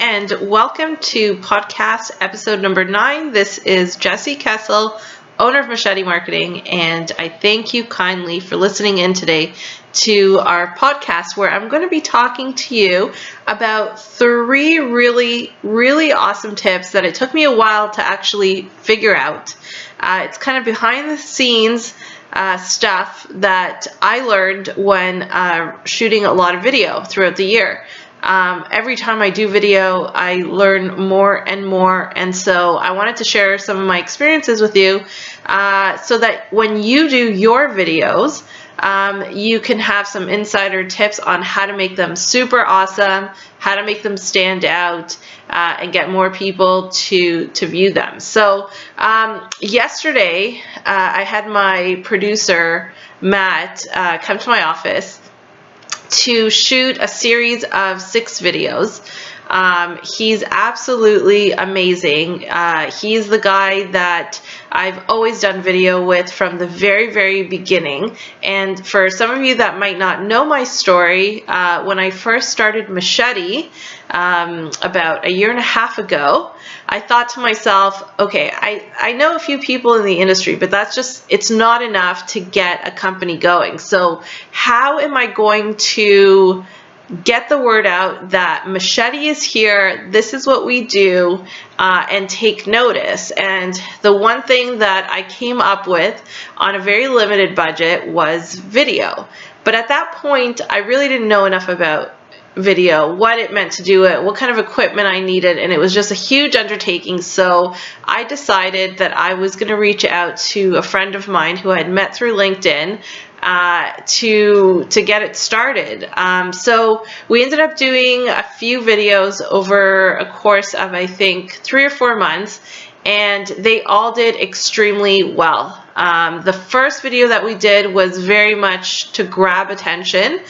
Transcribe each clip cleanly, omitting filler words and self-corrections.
and welcome to podcast episode number 9. This is Jessie Kessel, owner of Machete Marketing, and I thank you kindly for listening in today to our podcast where I'm going to be talking to you about 3 really awesome tips that it took me a while to actually figure out. It's kind of behind the scenes stuff that I learned when shooting a lot of video throughout the year. Every time I do video, I learn more and more, and so I wanted to share some of my experiences with you so that when you do your videos, you can have some insider tips on how to make them super awesome, how to make them stand out, and get more people to view them. So yesterday, I had my producer, Matt, come to my office to shoot a series of 6 videos. He's absolutely amazing. He's the guy that I've always done video with from the very beginning. And for some of you that might not know my story, when I first started Machete about a year and a half ago, I thought to myself, okay, I know a few people in the industry, but it's not enough to get a company going. So how am I going to get the word out that Machete is here, this is what we do, and take notice? And the one thing that I came up with on a very limited budget was video. But at that point, I really didn't know enough about video, what it meant to do it, what kind of equipment I needed, and it was just a huge undertaking. So I decided that I was going to reach out to a friend of mine who I had met through LinkedIn to get it started. So we ended up doing a few videos over a course of, I think, 3 or 4 months, and they all did extremely well. The first video that we did was very much to grab attention,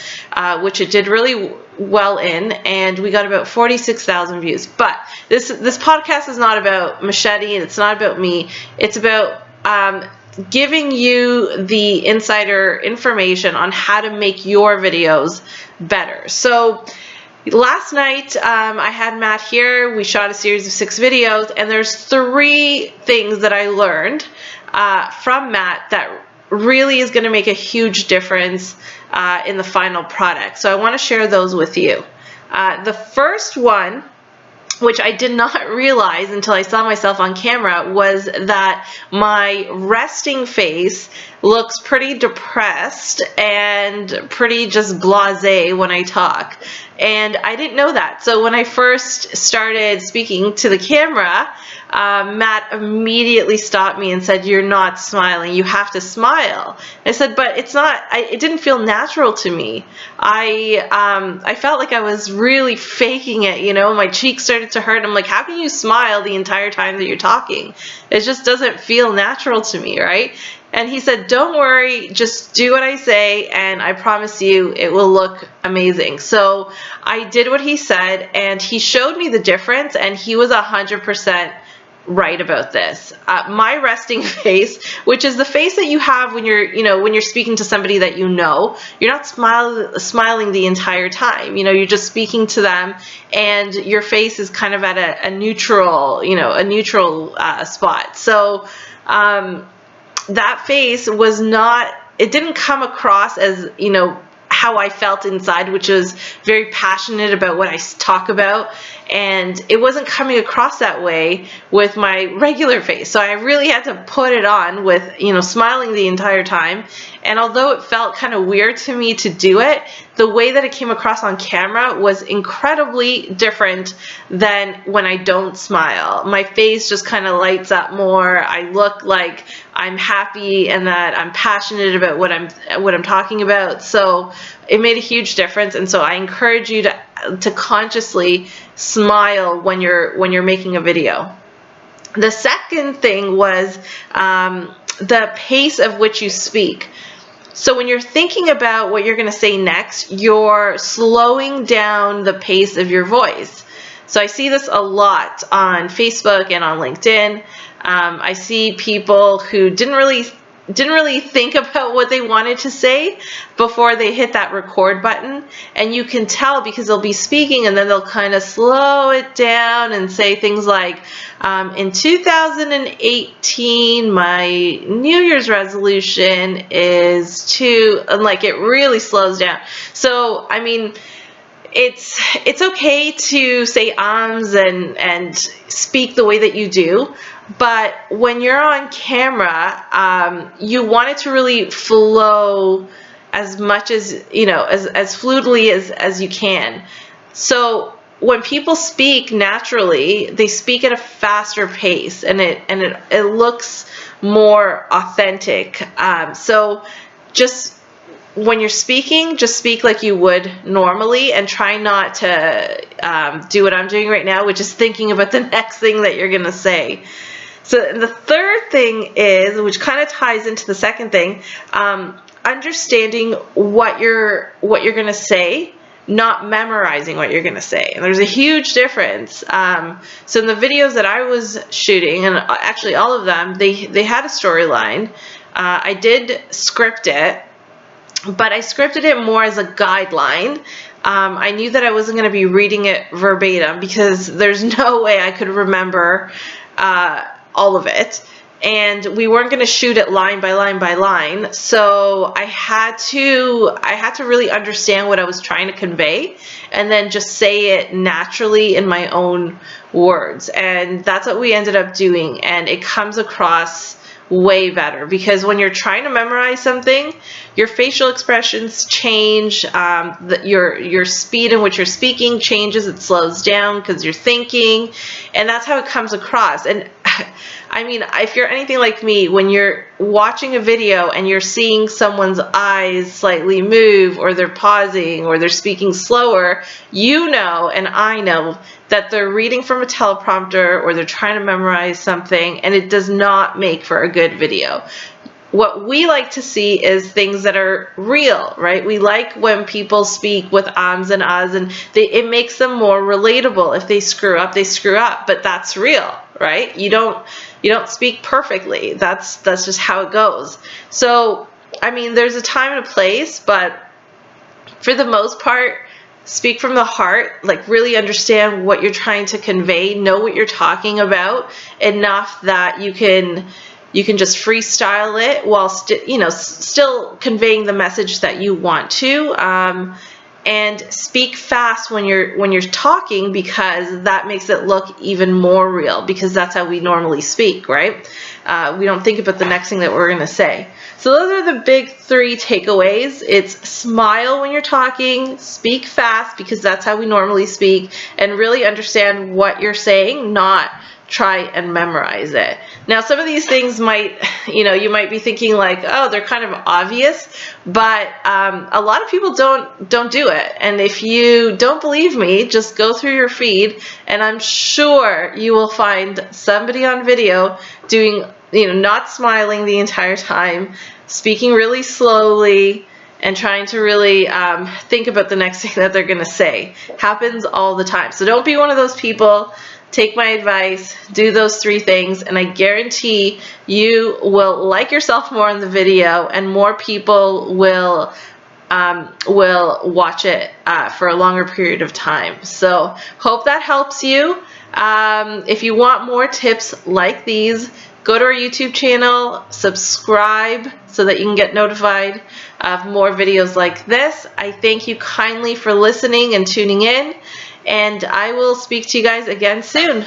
which it did really well in, and we got about 46,000 views. But this podcast is not about Machete, and it's not about me. It's about giving you the insider information on how to make your videos better. So last night, I had Matt here. We shot a series of 6 videos, and there's 3 things that I learned from Matt that really is going to make a huge difference in the final product. So I want to share those with you. The first one, which I did not realize until I saw myself on camera, was that my resting face looks pretty depressed and pretty just blasé when I talk. And I didn't know that. So when I first started speaking to the camera, Matt immediately stopped me and said, "You're not smiling. You have to smile." I said, "But it's not. It didn't feel natural to me. I felt like I was really faking it. You know, my cheeks started to hurt. I'm like, how can you smile the entire time that you're talking? It just doesn't feel natural to me, right?" And he said, "Don't worry, just do what I say, and I promise you it will look amazing." So I did what he said, and he showed me the difference, and he was 100% right about this. My resting face, which is the face that you have when you're speaking to somebody that you know, you're not smiling the entire time. You know, you're just speaking to them, and your face is kind of at a neutral, spot. So that face was not, it didn't come across as, how I felt inside, which was very passionate about what I talk about, and it wasn't coming across that way with my regular face. So I really had to put it on with, smiling the entire time. And although it felt kind of weird to me to do it, the way that it came across on camera was incredibly different than when I don't smile. My face just kind of lights up more. I look like I'm happy and that I'm passionate about what I'm talking about. So it made a huge difference. And so I encourage you to consciously smile when you're making a video. The second thing was the pace of which you speak. So when you're thinking about what you're going to say next, you're slowing down the pace of your voice. So I see this a lot on Facebook and on LinkedIn. I see people who didn't really didn't really think about what they wanted to say before they hit that record button. And you can tell because they'll be speaking and then they'll kind of slow it down and say things like, in 2018, my New Year's resolution is to, and like it really slows down. So, I mean, it's okay to say and speak the way that you do, but when you're on camera, you want it to really flow as much as, you know, as fluidly as you can. So when people speak naturally, they speak at a faster pace, and it looks more authentic. So just when you're speaking, just speak like you would normally, and try not to do what I'm doing right now, which is thinking about the next thing that you're gonna say. So the third thing is, which kind of ties into the second thing, understanding what you're gonna say, not memorizing what you're gonna say. And there's a huge difference. So in the videos that I was shooting, and actually all of them, they had a storyline. I did script it, but I scripted it more as a guideline. I knew that I wasn't going to be reading it verbatim because there's no way I could remember all of it. And we weren't going to shoot it line by line by line. So I had to really understand what I was trying to convey and then just say it naturally in my own words. And that's what we ended up doing. And it comes across way better, because when you're trying to memorize something, your facial expressions change, your speed in which you're speaking changes, it slows down because you're thinking, and that's how it comes across. And I mean, if you're anything like me, when you're watching a video and you're seeing someone's eyes slightly move, or they're pausing, or they're speaking slower, you know, and I know that they're reading from a teleprompter or they're trying to memorize something, and it does not make for a good video. What we like to see is things that are real, right? We like when people speak with ums and ahs, and it makes them more relatable. If they screw up, they screw up, but that's real, right? You don't speak perfectly. That's just how it goes. So, I mean, there's a time and a place, but for the most part, speak from the heart, like really understand what you're trying to convey, know what you're talking about enough that you can just freestyle it while still conveying the message that you want to, and speak fast when you're talking, because that makes it look even more real, because that's how we normally speak, right? We don't think about the next thing that we're going to say. So those are the big 3 takeaways. It's smile when you're talking, speak fast, because that's how we normally speak, and really understand what you're saying, not try and memorize it. Now, some of these things might, you might be thinking like, oh, they're kind of obvious, but a lot of people don't do it. And if you don't believe me, just go through your feed, and I'm sure you will find somebody on video doing, not smiling the entire time, speaking really slowly, and trying to really think about the next thing that they're going to say. Happens all the time. So don't be one of those people. Take my advice, do those 3 things, and I guarantee you will like yourself more in the video, and more people will watch it for a longer period of time. So hope that helps you. If you want more tips like these, go to our YouTube channel, subscribe so that you can get notified of more videos like this. I thank you kindly for listening and tuning in, and I will speak to you guys again soon.